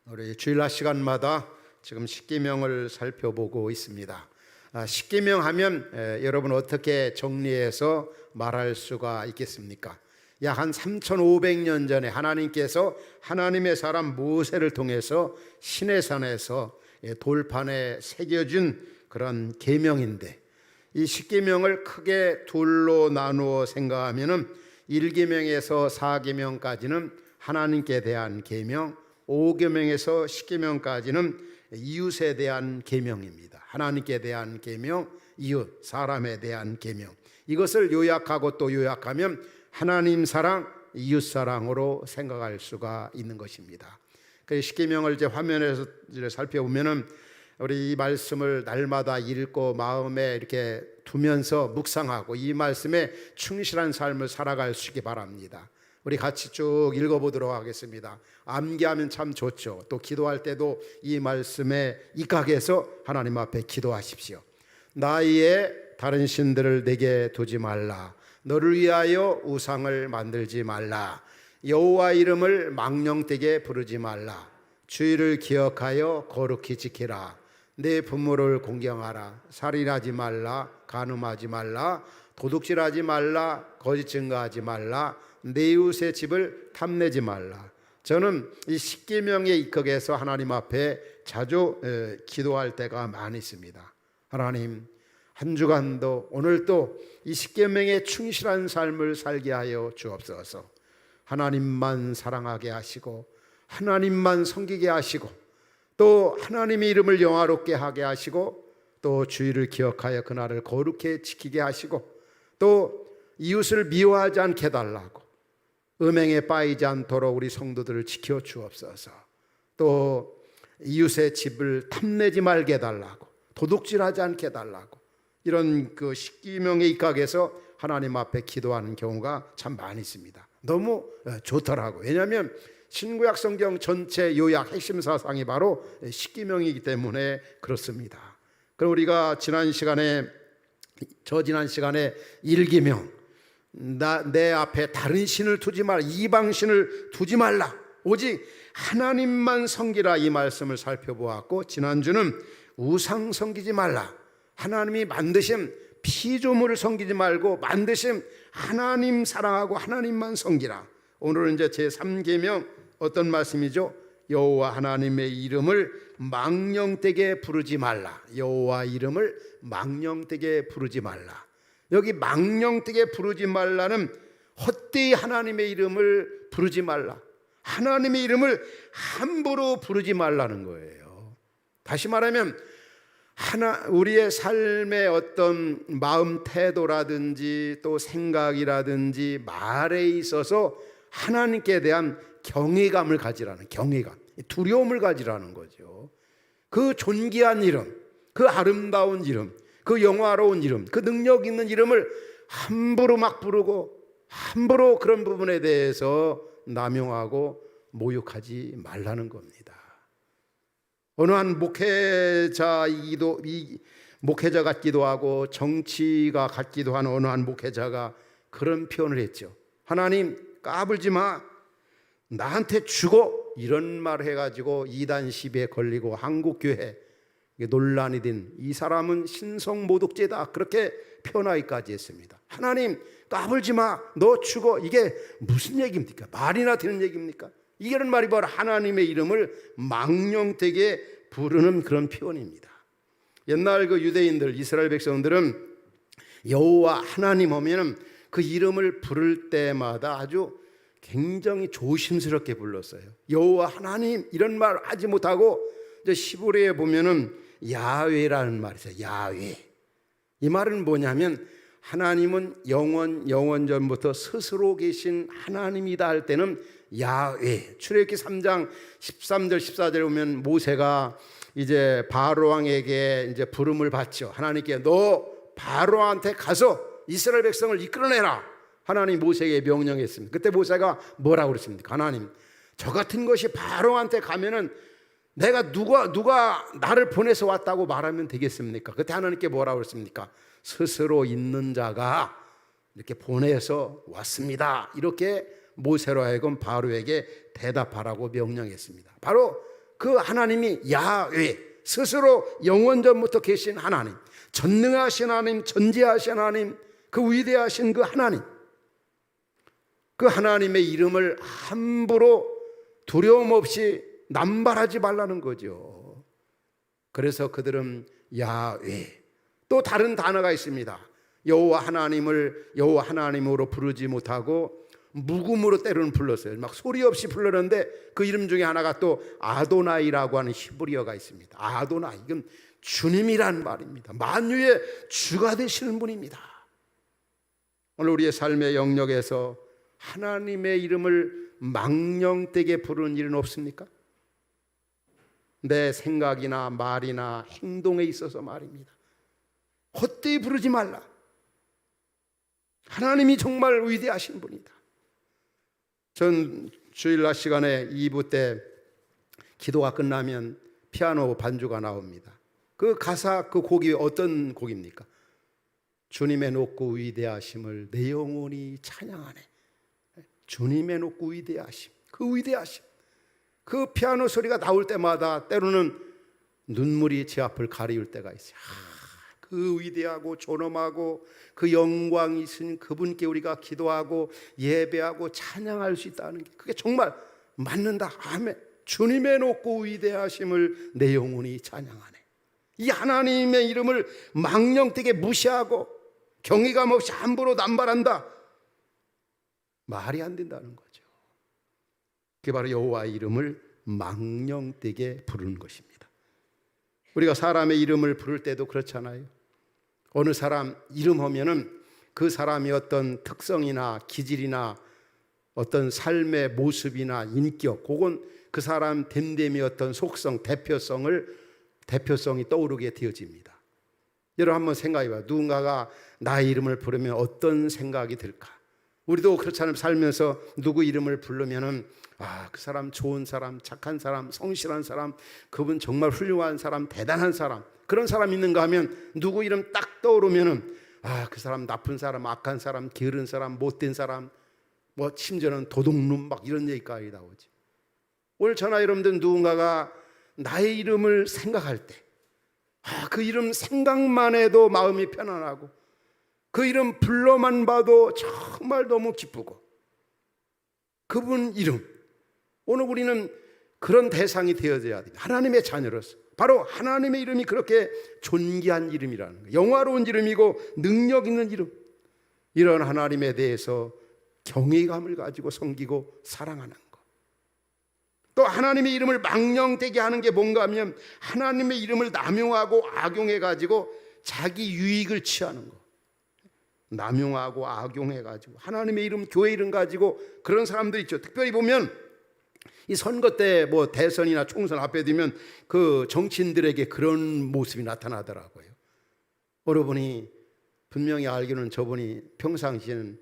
우리 주일날 시간마다 지금 십계명을 살펴보고 있습니다. 십계명 하면 여러분 어떻게 정리해서 말할 수가 있겠습니까? 약 한 3,500년 전에 하나님께서 하나님의 사람 모세를 통해서 시내산에서 돌판에 새겨준 그런 계명인데, 이 십계명을 크게 둘로 나누어 생각하면은 1계명에서 4계명까지는 하나님께 대한 계명, 5계명에서 10계명까지는 이웃에 대한 계명입니다. 하나님께 대한 계명, 이웃, 사람에 대한 계명. 이것을 요약하고 또 요약하면 하나님 사랑, 이웃 사랑으로 생각할 수가 있는 것입니다. 그 십계명을 이제 화면에서 살펴보면은 우리 이 말씀을 날마다 읽고 마음에 이렇게 두면서 묵상하고 이 말씀에 충실한 삶을 살아갈 수 있기 바랍니다. 우리 같이 쭉 읽어보도록 하겠습니다. 암기하면 참 좋죠. 또 기도할 때도 이 말씀에 입각해서 하나님 앞에 기도하십시오. 나의 다른 신들을 내게 두지 말라. 너를 위하여 우상을 만들지 말라. 여호와 이름을 망령되게 부르지 말라. 주의를 기억하여 거룩히 지키라. 내 부모를 공경하라. 살인하지 말라. 간음하지 말라. 도둑질하지 말라. 거짓 증거하지 말라. 내 이웃의 집을 탐내지 말라. 저는 이 십계명에 입각해서 하나님 앞에 자주 기도할 때가 많이 있습니다. 하나님, 한 주간도 오늘도 이 십계명에 충실한 삶을 살게 하여 주옵소서. 하나님만 사랑하게 하시고 하나님만 섬기게 하시고 또 하나님의 이름을 영화롭게 하게 하시고 또 주의를 기억하여 그날을 거룩히 지키게 하시고 또 이웃을 미워하지 않게 해달라고, 음행에 빠지지 않도록 우리 성도들을 지켜 주옵소서. 또 이웃의 집을 탐내지 말게 해달라고, 도둑질하지 않게 해달라고, 이런 그 십계명에 입각해서 하나님 앞에 기도하는 경우가 참 많이 있습니다. 너무 좋더라고요. 왜냐하면 신구약 성경 전체 요약 핵심 사상이 바로 십계명이기 때문에 그렇습니다. 그럼 우리가 지난 시간에 1계명, 내 앞에 다른 신을 두지 말라, 이방 신을 두지 말라, 오직 하나님만 섬기라, 이 말씀을 살펴보았고, 지난주는 우상 섬기지 말라, 하나님이 만드신 피조물을 섬기지 말고 만드신 하나님 사랑하고 하나님만 섬기라. 오늘은 이제 제3계명, 어떤 말씀이죠? 여호와 하나님의 이름을 망령되게 부르지 말라. 여호와 이름을 망령되게 부르지 말라. 여기 망령되게 부르지 말라는 헛되이 하나님의 이름을 부르지 말라, 하나님의 이름을 함부로 부르지 말라는 거예요. 다시 말하면 우리의 삶의 어떤 마음 태도라든지 또 생각이라든지 말에 있어서 하나님께 대한 경외감을 가지라는, 경외감, 두려움을 가지라는 거죠. 그 존귀한 이름, 그 아름다운 이름, 그 영화로운 이름, 그 능력 있는 이름을 함부로 막 부르고 함부로 그런 부분에 대해서 남용하고 모욕하지 말라는 겁니다. 어느 한 목회자 같기도 하고 정치가 같기도 한 어느 한 목회자가 그런 표현을 했죠. 하나님, 까불지 마, 나한테 주고, 이런 말 해가지고 이단 시비에 걸리고 한국교회 논란이 된 이 사람은 신성모독죄다, 그렇게 표현하기까지 했습니다. 하나님, 까불지 마, 너 주고, 이게 무슨 얘기입니까? 말이나 되는 얘기입니까? 이런 말이 바로 하나님의 이름을 망령되게 부르는 그런 표현입니다. 옛날 그 유대인들, 이스라엘 백성들은 여호와 하나님 하면은 그 이름을 부를 때마다 아주 굉장히 조심스럽게 불렀어요. 여호와 하나님, 이런 말 하지 못하고 이제 시브리에 보면은 야훼라는 말이 있어요. 야훼. 이 말은 뭐냐면 하나님은 영원전부터 스스로 계신 하나님이다 할 때는 야훼. 출애굽기 3장 13절 14절에 보면 모세가 이제 바로 왕에게 이제 부름을 받죠. 하나님께 너 바로 왕한테 가서 이스라엘 백성을 이끌어내라, 하나님 모세에게 명령했습니다. 그때 모세가 뭐라고 그랬습니까? 하나님, 저 같은 것이 바로 왕한테 가면은 내가 누가 나를 보내서 왔다고 말하면 되겠습니까? 그때 하나님께 뭐라고 그랬습니까? 스스로 있는 자가 이렇게 보내서 왔습니다, 이렇게 모세로 하여금 바로에게 대답하라고 명령했습니다. 바로 그 하나님이 야훼, 스스로 영원 전부터 계신 하나님, 전능하신 하나님, 전지하신 하나님, 그 위대하신 그 하나님, 그 하나님의 이름을 함부로 두려움 없이 남발하지 말라는 거죠. 그래서 그들은 야훼, 또 다른 단어가 있습니다. 여호와 하나님을 여호와 하나님으로 부르지 못하고 묵음으로 때로는 불렀어요. 막 소리 없이 불렀는데 그 이름 중에 하나가 또 아도나이라고 하는 히브리어가 있습니다. 아도나이, 이건 주님이란 말입니다. 만유의 주가 되시는 분입니다. 오늘 우리의 삶의 영역에서 하나님의 이름을 망령되게 부르는 일은 없습니까? 내 생각이나 말이나 행동에 있어서 말입니다. 헛되이 부르지 말라. 하나님이 정말 위대하신 분이다. 전 주일날 시간에 2부 때 기도가 끝나면 피아노 반주가 나옵니다. 그 가사, 그 곡이 어떤 곡입니까? 주님의 높고 위대하심을 내 영혼이 찬양하네. 주님의 높고 위대하심, 그 위대하심, 그 피아노 소리가 나올 때마다 때로는 눈물이 제 앞을 가리울 때가 있어요. 그 위대하고 존엄하고 그 영광이 있으신 그분께 우리가 기도하고 예배하고 찬양할 수 있다는 게, 그게 정말 맞는다. 아멘. 주님의 높고 위대하심을 내 영혼이 찬양하네. 이 하나님의 이름을 망령되게 무시하고 경외감 없이 함부로 남발한다. 말이 안 된다는 거죠. 그게 바로 여호와의 이름을 망령되게 부르는 것입니다. 우리가 사람의 이름을 부를 때도 그렇잖아요. 어느 사람 이름 하면은 그 사람이 어떤 특성이나 기질이나 어떤 삶의 모습이나 인격, 혹은 그 사람 됨됨이 어떤 속성, 대표성이 떠오르게 되어집니다. 여러분 한번 생각해봐요. 누군가가 나의 이름을 부르면 어떤 생각이 들까? 우리도 그렇잖아요. 살면서 누구 이름을 부르면은 그 사람 좋은 사람, 착한 사람, 성실한 사람, 그분 정말 훌륭한 사람, 대단한 사람, 그런 사람 있는가 하면 누구 이름 딱 떠오르면은 그 사람 나쁜 사람, 악한 사람, 게으른 사람, 못된 사람, 뭐 심지어는 도둑놈 막 이런 얘기까지 나오지. 오늘 저나 여러분들 누군가가 나의 이름을 생각할 때 그 이름 생각만 해도 마음이 편안하고 그 이름 불러만 봐도 정말 너무 기쁘고, 그분 이름, 오늘 우리는 그런 대상이 되어져야 됩니다. 하나님의 자녀로서 바로 하나님의 이름이 그렇게 존귀한 이름이라는 거예요. 영화로운 이름이고 능력 있는 이름, 이런 하나님에 대해서 경외감을 가지고 섬기고 사랑하는 것. 또 하나님의 이름을 망령되게 하는 게 뭔가 하면 하나님의 이름을 남용하고 악용해 가지고 자기 유익을 취하는 것. 남용하고 악용해 가지고 하나님의 이름, 교회 이름 가지고 그런 사람들 있죠. 특별히 보면 이 선거 때 뭐 대선이나 총선 앞에 되면 그 정치인들에게 그런 모습이 나타나더라고요. 여러분이 분명히 알기로는 저분이 평상시에는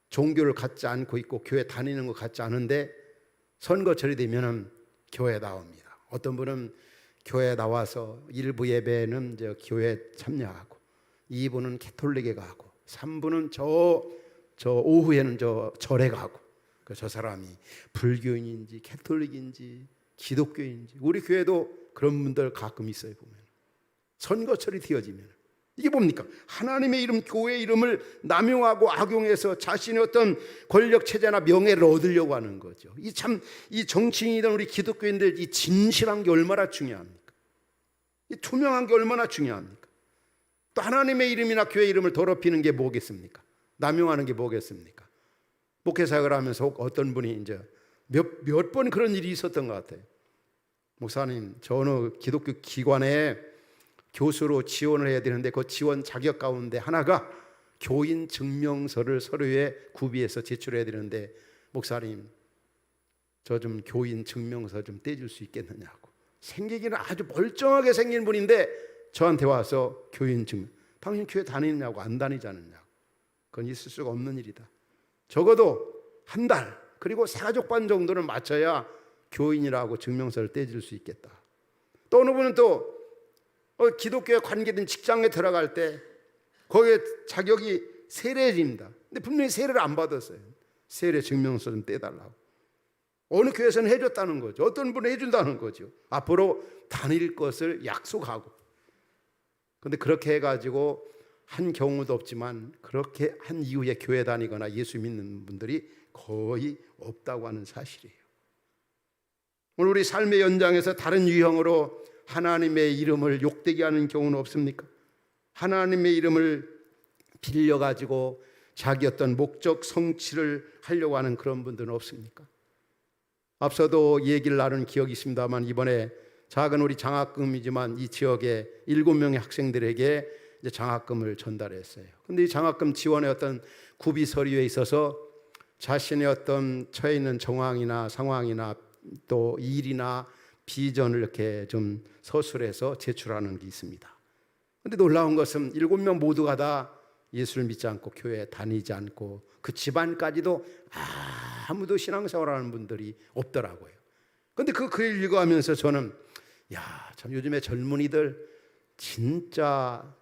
종교를 갖지 않고 있고 교회 다니는 것 같지 않은데 선거철이 되면은 교회에 나옵니다. 어떤 분은 교회에 나와서 일부 예배는 교회 참여하고, 2부는 캐톨릭에 가고, 3부는 저 오후에는 절에 가고. 저 사람이 불교인인지 캐톨릭인지 기독교인지, 우리 교회도 그런 분들 가끔 있어요. 보면 선거철이 되어지면 이게 뭡니까? 하나님의 이름, 교회의 이름을 남용하고 악용해서 자신의 어떤 권력 체제나 명예를 얻으려고 하는 거죠. 이 정치인이든 우리 기독교인들, 이 진실한 게 얼마나 중요합니까? 이 투명한 게 얼마나 중요합니까? 또 하나님의 이름이나 교회 이름을 더럽히는 게 뭐겠습니까? 남용하는 게 뭐겠습니까? 목회사역을 하면서 어떤 분이 이제 몇 번 그런 일이 있었던 것 같아요. 목사님, 저 어느 기독교 기관에 교수로 지원을 해야 되는데 그 지원 자격 가운데 하나가 교인 증명서를 서류에 구비해서 제출해야 되는데, 목사님, 저 좀 교인 증명서 좀 떼줄 수 있겠느냐고. 생기기는 아주 멀쩡하게 생긴 분인데 저한테 와서 교인 증명, 당신 교회 다니느냐고, 안 다니지 않느냐고. 그건 있을 수가 없는 일이다. 적어도 한 달, 그리고 사가족반 정도는 맞춰야 교인이라고 증명서를 떼줄 수 있겠다. 또 어느 분은 또 기독교에 관계된 직장에 들어갈 때 거기에 자격이 세례입니다. 근데 분명히 세례를 안 받았어요. 세례 증명서 좀 떼달라고. 어느 교회에서는 해줬다는 거죠. 어떤 분은 해준다는 거죠. 앞으로 다닐 것을 약속하고. 그런데 그렇게 해가지고 한 경우도 없지만 그렇게 한 이후에 교회 다니거나 예수 믿는 분들이 거의 없다고 하는 사실이에요. 오늘 우리 삶의 연장에서 다른 유형으로 하나님의 이름을 욕되게 하는 경우는 없습니까? 하나님의 이름을 빌려가지고 자기 어떤 목적 성취를 하려고 하는 그런 분들은 없습니까? 앞서도 얘기를 나눈 기억이 있습니다만 이번에 작은 우리 장학금이지만 이 지역의 7명의 학생들에게 이제 장학금을 전달했어요. 근데 이 장학금 지원의 어떤 구비 서류에 있어서 자신의 어떤 처해 있는 정황이나 상황이나 또 일이나 비전을 이렇게 좀 서술해서 제출하는 게 있습니다. 근데 놀라운 것은 7명 모두가 다 예수를 믿지 않고 교회에 다니지 않고 그 집안까지도 아무도 신앙생활하는 분들이 없더라고요. 근데 그 글 읽어가면서 저는 참 요즘에 젊은이들 진짜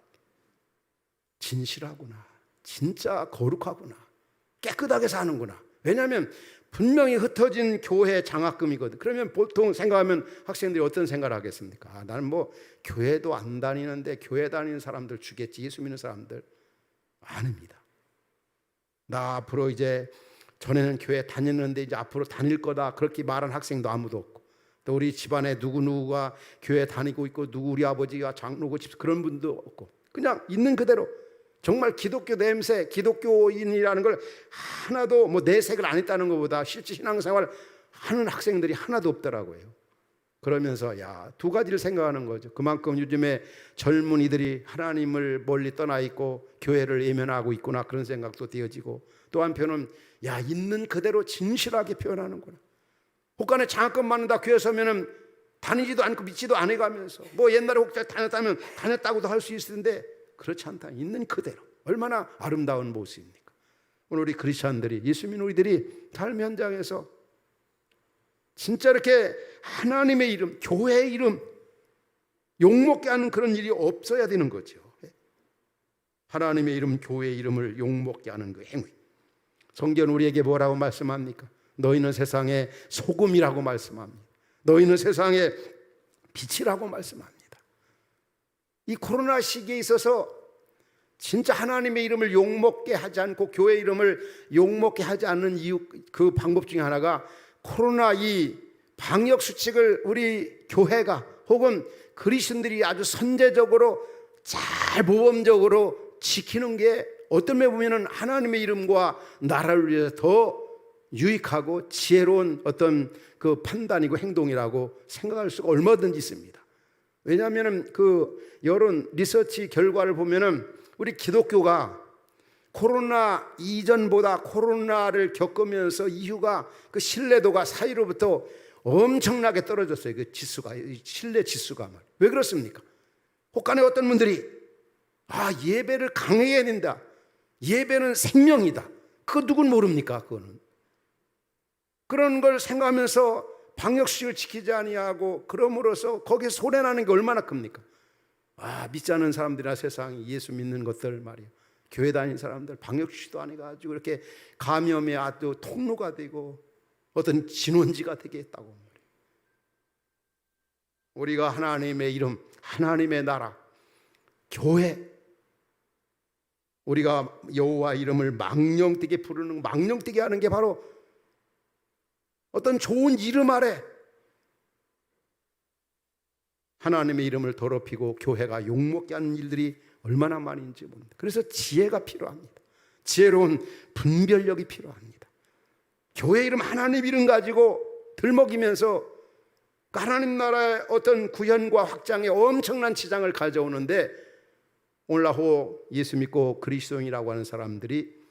진실하구나, 진짜 거룩하구나, 깨끗하게 사는구나. 왜냐하면 분명히 흩어진 교회 장학금이거든. 그러면 보통 생각하면 학생들이 어떤 생각을 하겠습니까? 나는 뭐 교회도 안 다니는데 교회 다니는 사람들 주겠지, 예수 믿는 사람들. 아닙니다. 나 앞으로 이제 전에는 교회 다녔는데 이제 앞으로 다닐 거다 그렇게 말한 학생도 아무도 없고, 또 우리 집안에 누구누구가 교회 다니고 있고 누구 우리 아버지가 장로고 집 그런 분도 없고, 그냥 있는 그대로 정말 기독교 냄새, 기독교인이라는 걸 하나도 뭐 내색을 안 했다는 것보다 실제 신앙생활 하는 학생들이 하나도 없더라고요. 그러면서 두 가지를 생각하는 거죠. 그만큼 요즘에 젊은이들이 하나님을 멀리 떠나 있고 교회를 외면하고 있구나 그런 생각도 되어지고, 또 한편은 있는 그대로 진실하게 표현하는구나. 혹간에 장학금 받는다 교회 서면은 다니지도 않고 믿지도 않아 가면서 뭐 옛날에 혹시 다녔다면 다녔다고도 할 수 있을 텐데 그렇지 않다. 있는 그대로. 얼마나 아름다운 모습입니까? 오늘 우리 크리스천들이, 예수 믿는 우리들이 삶 현장에서 진짜 이렇게 하나님의 이름, 교회의 이름 욕먹게 하는 그런 일이 없어야 되는 거죠. 하나님의 이름, 교회의 이름을 욕먹게 하는 그 행위. 성경 우리에게 뭐라고 말씀합니까? 너희는 세상의 소금이라고 말씀합니다. 너희는 세상의 빛이라고 말씀합니다. 이 코로나 시기에 있어서 진짜 하나님의 이름을 욕먹게 하지 않고 교회 이름을 욕먹게 하지 않는 이유, 그 방법 중에 하나가 코로나 이 방역 수칙을 우리 교회가 혹은 그리스도인들이 아주 선제적으로 잘 모범적으로 지키는 게 어떤 면에 보면 하나님의 이름과 나라를 위해서 더 유익하고 지혜로운 어떤 그 판단이고 행동이라고 생각할 수가 얼마든지 있습니다. 왜냐하면 그 여론 리서치 결과를 보면은 우리 기독교가 코로나 이전보다 코로나를 겪으면서 이후가 그 신뢰도가 사이로부터 엄청나게 떨어졌어요. 그 지수가, 신뢰 지수가. 왜 그렇습니까? 혹간에 어떤 분들이 예배를 강해야 된다. 예배는 생명이다. 그거 누군 모릅니까? 그거는. 그런 걸 생각하면서 방역수칙을 지키지 아니하고 그럼으로써 거기에 손해나는 게 얼마나 큽니까? 믿지 않는 사람들이나 세상이 예수 믿는 것들 말이에요. 교회 다니는 사람들 방역수칙도 안 해가지고 이렇게 감염의 아주 통로가 되고 어떤 진원지가 되게 했다고 말이에요. 우리가 하나님의 이름, 하나님의 나라, 교회, 우리가 여호와 이름을 망령되게 부르는, 망령되게 하는 게 바로 어떤 좋은 이름 아래 하나님의 이름을 더럽히고 교회가 욕먹게 하는 일들이 얼마나 많은지 모릅니다. 그래서 지혜가 필요합니다. 지혜로운 분별력이 필요합니다. 교회 이름, 하나님 이름 가지고 들먹이면서 하나님 나라의 어떤 구현과 확장에 엄청난 지장을 가져오는데, 오늘날 예수 믿고 그리스도인이라고 하는 사람들이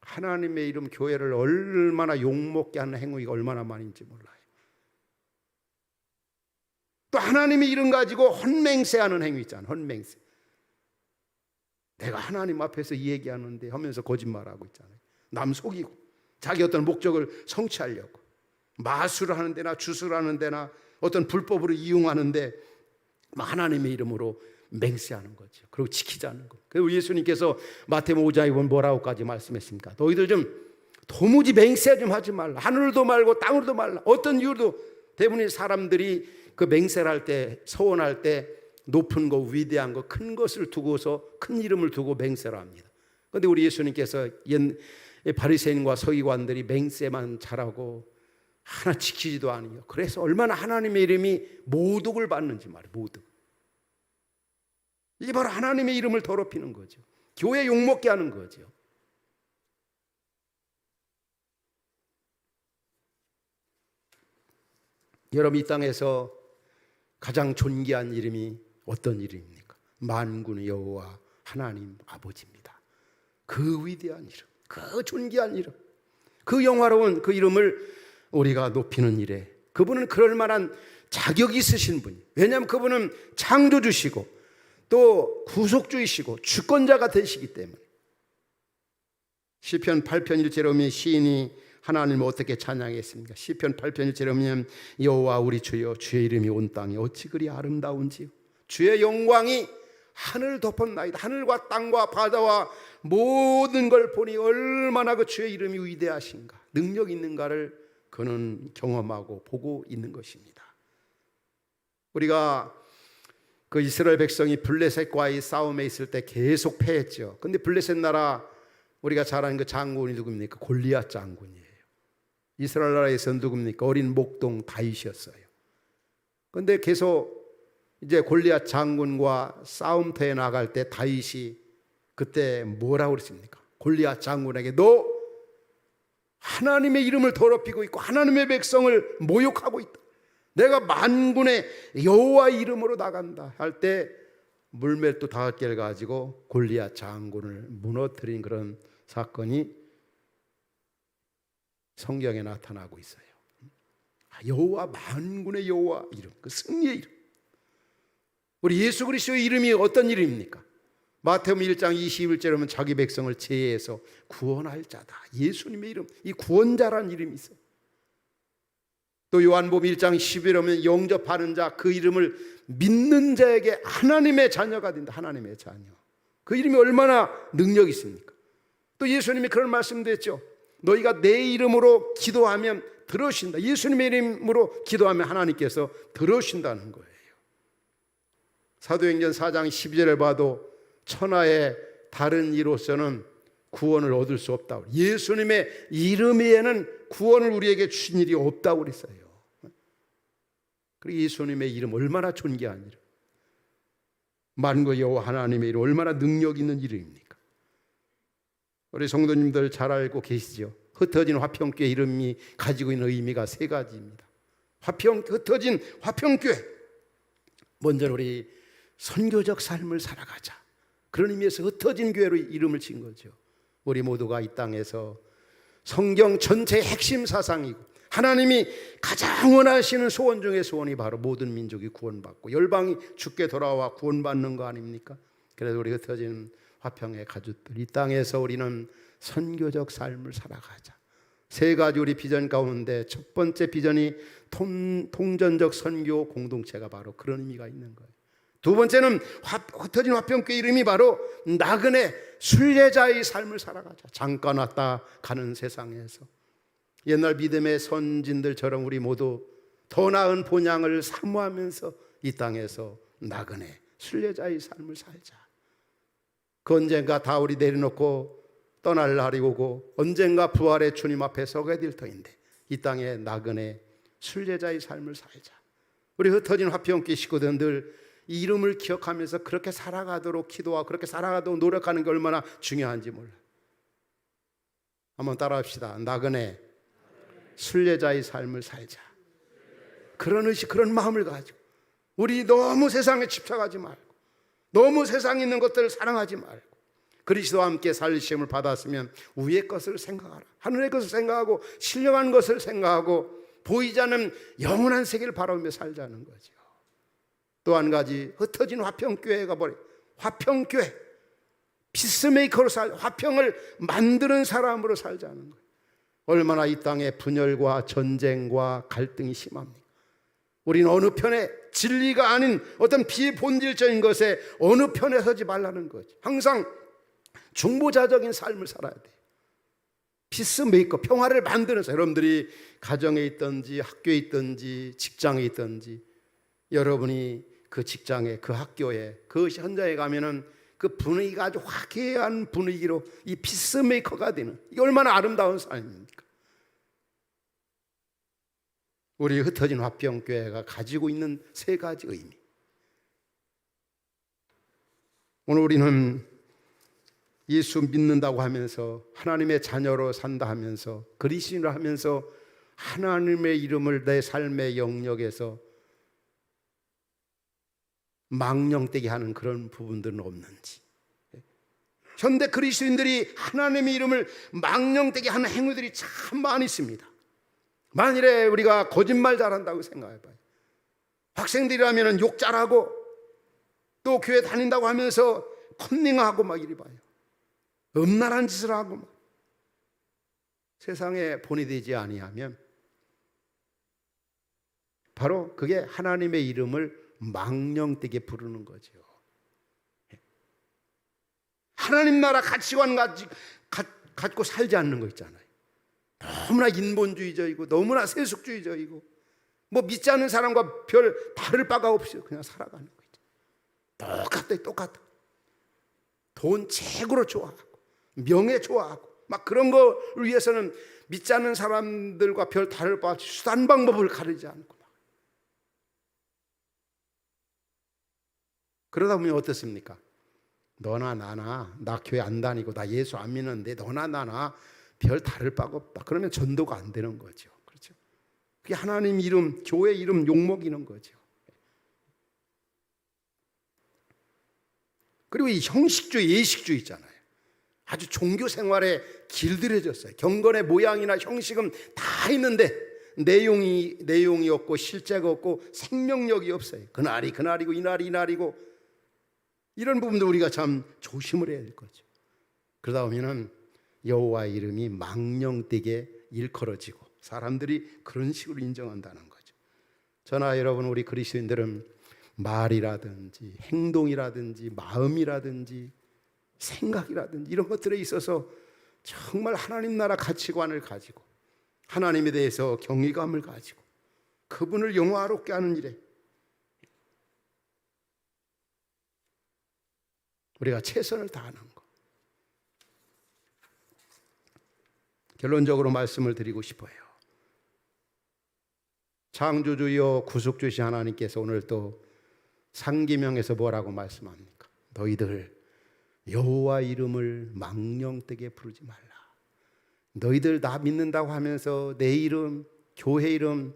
하나님의 이름, 교회를 얼마나 욕먹게 하는 행위가 얼마나 많은지 몰라요. 또 하나님의 이름 가지고 헌맹세하는 행위 있잖아요. 헌맹세. 내가 하나님 앞에서 이 얘기하는데 하면서 거짓말하고 있잖아요. 남 속이고 자기 어떤 목적을 성취하려고 마술을 하는 데나 주술을 하는 데나 어떤 불법으로 이용하는데 하나님의 이름으로 맹세하는 거죠. 그리고 지키지 않는 거. 그리고 예수님께서 마태복음 5장에 보면 뭐라고까지 말씀했습니까? 너희들 좀 도무지 맹세 좀 하지 말라. 하늘도 말고 땅으로도 말라. 어떤 이유도 대부분의 사람들이 그 맹세를 할 때, 서원할 때 높은 거, 위대한 거, 큰 것을 두고서 큰 이름을 두고 맹세를 합니다. 그런데 우리 예수님께서 바리새인과 서기관들이 맹세만 잘하고 하나 지키지도 않아요. 그래서 얼마나 하나님의 이름이 모독을 받는지 말이에요. 모독. 이게 바로 하나님의 이름을 더럽히는 거죠. 교회 욕먹게 하는 거죠. 여러분, 이 땅에서 가장 존귀한 이름이 어떤 이름입니까? 만군의 여호와 하나님 아버지입니다. 그 위대한 이름, 그 존귀한 이름, 그 영화로운 그 이름을 우리가 높이는 일에 그분은 그럴 만한 자격이 있으신 분이에요. 왜냐하면 그분은 창조주시고 또 구속주이시고 주권자가 되시기 때문에. 시편 8편 1절에 보면 시인이 하나님을 어떻게 찬양했습니까? 시편 8편 1절에 보면 여호와 우리 주여 주의 이름이 온 땅에 어찌 그리 아름다운지요. 주의 영광이 하늘 덮었나이다. 하늘과 땅과 바다와 모든 걸 보니 얼마나 그 주의 이름이 위대하신가, 능력 있는가를 그는 경험하고 보고 있는 것입니다. 우리가 그 이스라엘 백성이 블레셋과의 싸움에 있을 때 계속 패했죠. 근데 블레셋 나라 우리가 잘 아는 그 장군이 누굽니까? 골리앗 장군이에요. 이스라엘 나라에서 누굽니까? 어린 목동 다윗이었어요. 근데 계속 이제 골리앗 장군과 싸움터에 나갈 때 다윗이 그때 뭐라고 그랬습니까? 골리앗 장군에게 너 하나님의 이름을 더럽히고 있고 하나님의 백성을 모욕하고 있다. 내가 만군의 여호와 이름으로 나간다 할 때 물맷도 5개를 가지고 골리앗 장군을 무너뜨린 그런 사건이 성경에 나타나고 있어요. 여호와, 만군의 여호와 이름, 그 승리의 이름. 우리 예수 그리스도의 이름이 어떤 이름입니까? 마태복음 1장 21절에 보면 자기 백성을 죄에서 구원할 자다. 예수님의 이름, 이 구원자라는 이름이 있어요. 또 요한복음 1장 10절에 보면 영접하는 자, 그 이름을 믿는 자에게 하나님의 자녀가 된다. 하나님의 자녀. 그 이름이 얼마나 능력이 있습니까? 또 예수님이 그런 말씀도 했죠. 너희가 내 이름으로 기도하면 들으신다. 예수님의 이름으로 기도하면 하나님께서 들으신다는 거예요. 사도행전 4장 12절을 봐도 천하의 다른 이로서는 구원을 얻을 수 없다고, 예수님의 이름 외에는 구원을 우리에게 주신 일이 없다고 그랬어요. 그리고 예수님의 이름 얼마나 존귀한 이름, 만군의 여호와 하나님의 이름 얼마나 능력 있는 이름입니까? 우리 성도님들 잘 알고 계시죠? 흩어진 화평교회 이름이 가지고 있는 의미가 3가지입니다. 흩어진 화평교회, 먼저 우리 선교적 삶을 살아가자, 그런 의미에서 흩어진 교회로 이름을 진 거죠. 우리 모두가 이 땅에서 성경 전체의 핵심 사상이고 하나님이 가장 원하시는 소원 중의 소원이 바로 모든 민족이 구원받고 열방이 주께 돌아와 구원받는 거 아닙니까? 그래서 우리 흩어진 화평의 가족들, 이 땅에서 우리는 선교적 삶을 살아가자. 3가지 우리 비전 가운데 첫 번째 비전이 통전적 선교 공동체가 바로 그런 의미가 있는 거예요. 두 번째는 흩어진 화평교회 이름이 바로 나그네 순례자의 삶을 살아가자. 잠깐 왔다 가는 세상에서 옛날 믿음의 선진들처럼 우리 모두 더 나은 본향을 사모하면서 이 땅에서 나그네 순례자의 삶을 살자. 그 언젠가 다 우리 내려놓고 떠날 날이 오고 언젠가 부활의 주님 앞에 서게 될 터인데 이 땅에 나그네 순례자의 삶을 살자. 우리 흩어진 화평교회 식구들 이 이름을 기억하면서 그렇게 살아가도록 기도하고 그렇게 살아가도록 노력하는 게 얼마나 중요한지 몰라. 한번 따라합시다. 나그네 순례자의 삶을 살자. 그런 의식, 그런 마음을 가지고 우리 너무 세상에 집착하지 말고 너무 세상에 있는 것들을 사랑하지 말고 그리스도와 함께 살리심을 받았으면 위의 것을 생각하라. 하늘의 것을 생각하고 신령한 것을 생각하고 보이지 않는 영원한 세계를 바라보며 살자는 거죠. 또 한 가지, 흩어진 화평교회가 버려. 화평교회, 피스메이커로 화평을 만드는 사람으로 살자는 거예요. 얼마나 이 땅에 분열과 전쟁과 갈등이 심합니까? 우리는 어느 편에, 진리가 아닌 어떤 비본질적인 것에 어느 편에 서지 말라는 거죠. 항상 중보자적인 삶을 살아야 돼요. 피스메이커, 평화를 만드는 사람. 여러분들이 가정에 있든지 학교에 있든지 직장에 있든지, 여러분이 그 직장에, 그 학교에, 그 현장에 가면은 그 분위기가 아주 화기애애한 분위기로 이 피스메이커가 되는, 이게 얼마나 아름다운 삶입니까? 우리 흩어진 화평교회가 가지고 있는 세 가지 의미. 오늘 우리는 예수 믿는다고 하면서, 하나님의 자녀로 산다 하면서, 그리스도인을 하면서 하나님의 이름을 내 삶의 영역에서 망령되게 하는 그런 부분들은 없는지. 현대 그리스도인들이 하나님의 이름을 망령되게 하는 행위들이 참 많이 있습니다. 만일에 우리가 거짓말 잘한다고 생각해봐요. 학생들이라면 욕 잘하고, 또 교회 다닌다고 하면서 컨닝하고 막 이리 봐요. 음란한 짓을 하고 막. 세상에 본이 되지 아니하면 바로 그게 하나님의 이름을 망령되게 부르는 거죠. 하나님 나라 가치관 갖고 살지 않는 거 있잖아요. 너무나 인본주의적이고 너무나 세속주의적이고, 뭐 믿지 않는 사람과 별 다를 바가 없이 그냥 살아가는 거죠. 똑같아. 돈 최고로 좋아하고, 명예 좋아하고, 막 그런 거를 위해서는 믿지 않는 사람들과 별 다를 바 없이 수단 방법을 가리지 않고 막. 그러다 보면 어떻습니까? 너나 나나, 나 교회 안 다니고 나 예수 안 믿는데 너나 나나 별 다를 바가 없다. 그러면 전도가 안 되는 거죠. 그렇죠? 그게 하나님 이름, 교회 이름 욕먹이는 거죠. 그리고 이 형식주의, 예식주의 있잖아요. 아주 종교 생활에 길들여졌어요. 경건의 모양이나 형식은 다 있는데 내용이 없고 실제가 없고 생명력이 없어요. 그날이 그날이고 이날이 이날이고, 이런 부분도 우리가 참 조심을 해야 될 거죠. 그러다 보면은 여호와의 이름이 망령되게 일컬어지고 사람들이 그런 식으로 인정한다는 거죠. 저나 여러분, 우리 그리스도인들은 말이라든지 행동이라든지 마음이라든지 생각이라든지 이런 것들에 있어서 정말 하나님 나라 가치관을 가지고, 하나님에 대해서 경외감을 가지고 그분을 영화롭게 하는 일에 우리가 최선을 다하는 것. 결론적으로 말씀을 드리고 싶어요. 창조주여 구속주신 하나님께서 오늘 또 상기명에서 뭐라고 말씀합니까? 너희들 여호와 이름을 망령되게 부르지 말라. 너희들 나 믿는다고 하면서 내 이름, 교회 이름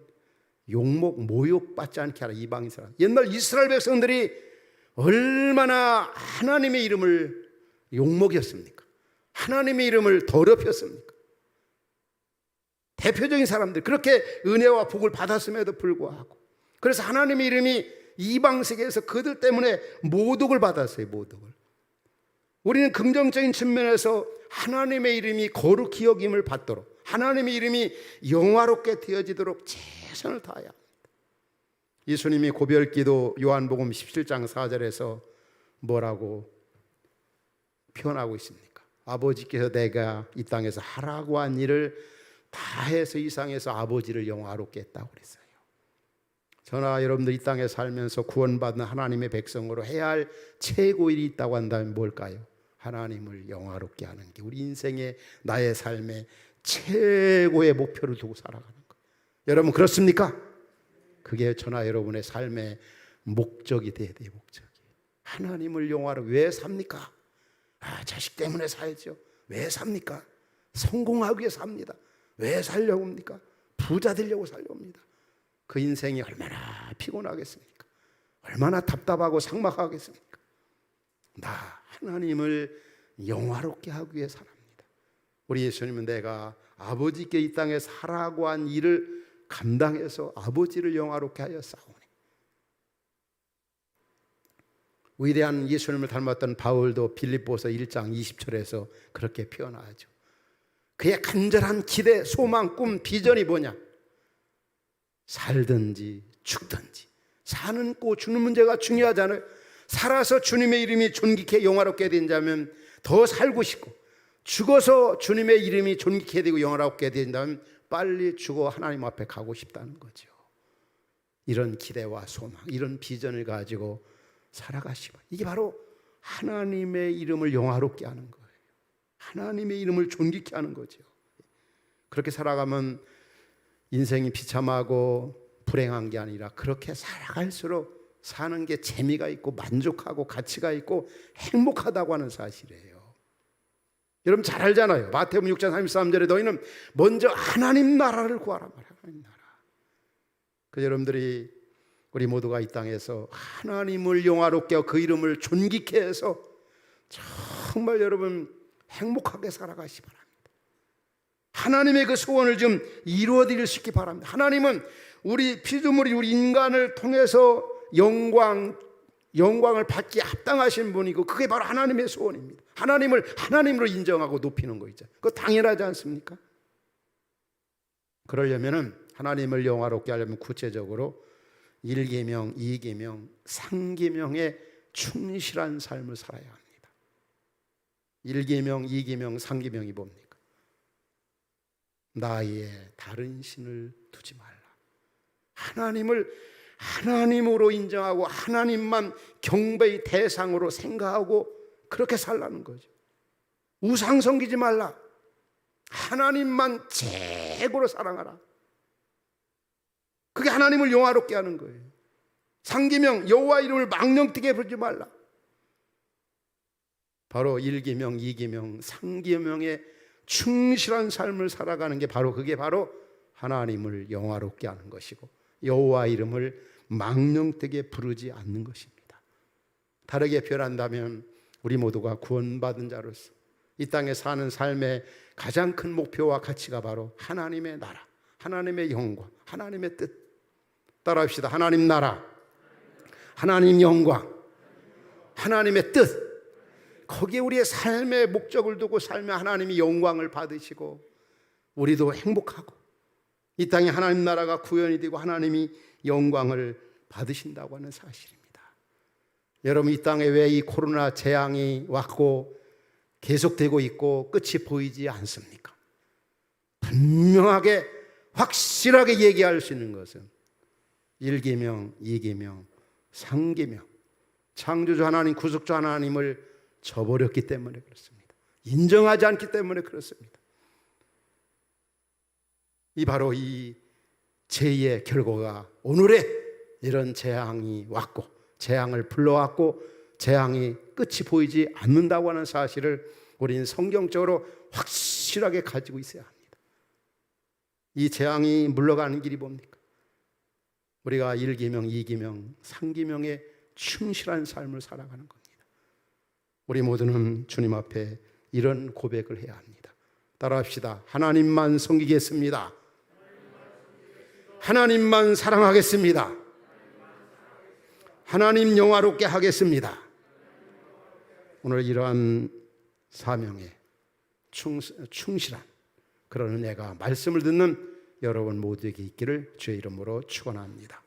욕먹, 모욕받지 않게 하라. 이방인 사람, 옛날 이스라엘 백성들이 얼마나 하나님의 이름을 욕먹였습니까? 하나님의 이름을 더럽혔습니까? 대표적인 사람들, 그렇게 은혜와 복을 받았음에도 불구하고, 그래서 하나님의 이름이 이방 세계에서 그들 때문에 모독을 받았어요. 모독을. 우리는 긍정적인 측면에서 하나님의 이름이 거룩히 여김을 받도록, 하나님의 이름이 영화롭게 되어지도록 최선을 다해야 합니다. 예수님이 고별기도 요한복음 17장 4절에서 뭐라고 표현하고 있습니까? 아버지께서 내가 이 땅에서 하라고 한 일을 다 해서 이 상에서 아버지를 영화롭게 했다고 그랬어요. 저나 여러분들 이 땅에 살면서 구원받는 하나님의 백성으로 해야 할 최고 일이 있다고 한다면 뭘까요? 하나님을 영화롭게 하는 게 우리 인생의, 나의 삶의 최고의 목표를 두고 살아가는 거예요. 여러분 그렇습니까? 그게 저나 여러분의 삶의 목적이 돼야 돼요. 목적이. 하나님을 영화롭게. 왜 삽니까? 자식 때문에 살죠. 왜 삽니까? 성공하기 위해 삽니다. 왜 살려고 합니까? 부자 되려고 살려고 합니다. 그 인생이 얼마나 피곤하겠습니까? 얼마나 답답하고 삭막하겠습니까? 나 하나님을 영화롭게 하기 위해 살합니다. 우리 예수님은 내가 아버지께 이 땅에 살라고 한 일을 감당해서 아버지를 영화롭게 하여 싸우니. 위대한 예수님을 닮았던 바울도 빌립보서 1장 20절에서 그렇게 표현하죠. 그의 간절한 기대, 소망, 꿈, 비전이 뭐냐? 살든지 죽든지. 사는 거 죽는 문제가 중요하잖아요. 살아서 주님의 이름이 존귀케 영화롭게 된다면 더 살고 싶고, 죽어서 주님의 이름이 존귀케 되고 영화롭게 된다면 빨리 죽어 하나님 앞에 가고 싶다는 거죠. 이런 기대와 소망, 이런 비전을 가지고 살아가시고, 이게 바로 하나님의 이름을 영화롭게 하는 거예요. 하나님의 이름을 존귀케 하는 거죠. 그렇게 살아가면 인생이 비참하고 불행한 게 아니라 그렇게 살아갈수록 사는 게 재미가 있고 만족하고 가치가 있고 행복하다고 하는 사실이에요. 여러분 잘 알잖아요. 마태복음 6장 33절에 너희는 먼저 하나님 나라를 구하라 말이야. 하나님 나라. 그 여러분들이, 우리 모두가 이 땅에서 하나님을 영화롭게 하고 그 이름을 존귀케 해서 정말 여러분 행복하게 살아가시 바랍니다. 하나님의 그 소원을 좀 이루어드릴 수 있기 바랍니다. 하나님은 우리 피조물이, 우리 인간을 통해서 영광을 받기에 합당하신 분이고, 그게 바로 하나님의 소원입니다. 하나님을 하나님으로 인정하고 높이는 거 있죠. 그거 당연하지 않습니까? 그러려면은, 하나님을 영화롭게 하려면 구체적으로 1계명, 2계명, 3계명에 충실한 삶을 살아야 합니다. 1계명, 2계명, 3계명이 뭡니까? 나의 다른 신을 두지 말라. 하나님을 하나님으로 인정하고 하나님만 경배의 대상으로 생각하고 그렇게 살라는 거죠. 우상 섬기지 말라. 하나님만 최고로 사랑하라. 그게 하나님을 영화롭게 하는 거예요. 3계명, 여호와 이름을 망령되게 부르지 말라. 바로 1계명, 2계명, 3계명에 충실한 삶을 살아가는 게 바로, 그게 바로 하나님을 영화롭게 하는 것이고, 여호와 이름을 망령되게 부르지 않는 것입니다. 다르게 표현한다면 우리 모두가 구원받은 자로서 이 땅에 사는 삶의 가장 큰 목표와 가치가 바로 하나님의 나라, 하나님의 영광, 하나님의 뜻. 따라합시다. 하나님 나라, 하나님 영광, 하나님의 뜻. 거기에 우리의 삶의 목적을 두고 살며 하나님이 영광을 받으시고 우리도 행복하고 이 땅에 하나님 나라가 구현이 되고 하나님이 영광을 받으신다고 하는 사실입니다. 여러분, 이 땅에 왜 이 코로나 재앙이 왔고 계속되고 있고 끝이 보이지 않습니까? 분명하게 확실하게 얘기할 수 있는 것은 1계명, 2계명, 3계명, 창조주 하나님, 구속주 하나님을 저버렸기 때문에 그렇습니다. 인정하지 않기 때문에 그렇습니다. 바로 이 죄의 결과가 오늘의 이런 재앙이 왔고, 재앙을 불러왔고, 재앙이 끝이 보이지 않는다고 하는 사실을 우리는 성경적으로 확실하게 가지고 있어야 합니다. 이 재앙이 물러가는 길이 뭡니까? 우리가 1계명, 2계명, 3계명에 충실한 삶을 살아가는 겁니다. 우리 모두는 주님 앞에 이런 고백을 해야 합니다. 따라합시다. 하나님만 섬기겠습니다. 하나님만 사랑하겠습니다. 하나님 영화롭게 하겠습니다. 오늘 이러한 사명에 충실한 그런 은혜가 말씀을 듣는 여러분 모두에게 있기를 주의 이름으로 축원합니다.